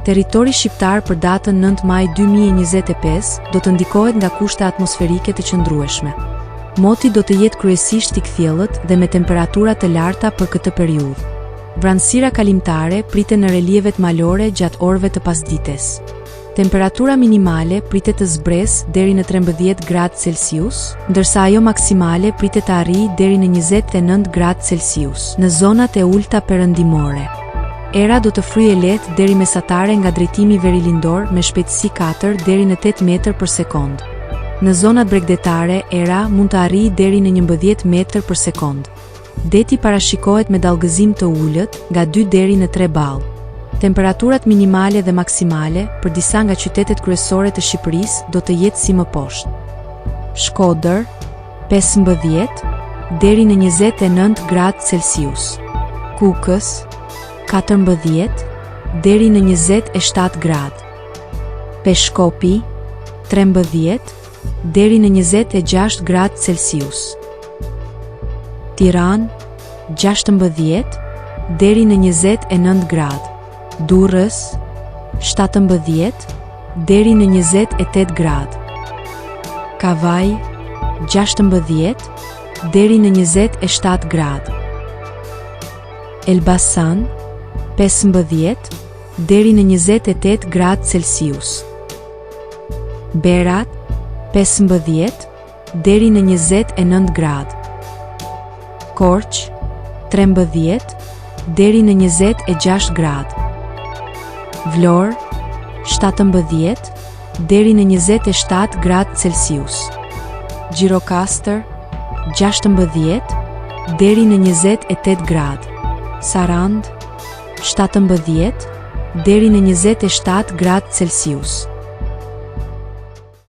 Territori shqiptar për datën 9 maj 2025 do të ndikohet nga kushte atmosferike të qëndrueshme. Moti do të jetë kryesisht i kthjellët dhe me temperatura të larta për këtë periudhë. Vranësira kalimtare pritet në relievet malore gjatë orëve të pasdites. Temperatura minimale pritet të zbresë deri në 13 gradë Celsius, ndërsa ajo maksimale pritet të arrijë deri në 29 gradë Celsius në zonat e ulta perëndimore. Era do të fryjë lehtë deri mesatare nga drejtimi verilindor me shpejtësi 4 deri në 8 metër për sekond. Në zonat bregdetare, era mund të arrijë deri në 11 metër për sekond. Deti parashikohet me dallgëzim të ulët, nga 2 deri në 3 ball. Temperaturat minimale dhe maksimale për disa nga qytetet kryesore të Shqipërisë do të jetë si më poshtë. Shkodër 15 deri në 29 gradë Celsius. Kukës 14 deri në 27 gradë. Peshkopi 13 deri në 26 gradë Celsius. Tiranë 16 deri në 29 gradë. Durrës 17 deri në 28 gradë. Kavaj 16 deri në 27 gradë. Elbasan 15 deri në 28 gradë Celsius. Berat 15 deri në 29 gradë. Korç 13 deri në 26 gradë. Vlorë 17 deri në 27 gradë Celsius. Gjirokastër 16 deri në 28 gradë. Sarand 17 deri në 27 gradë Celsius.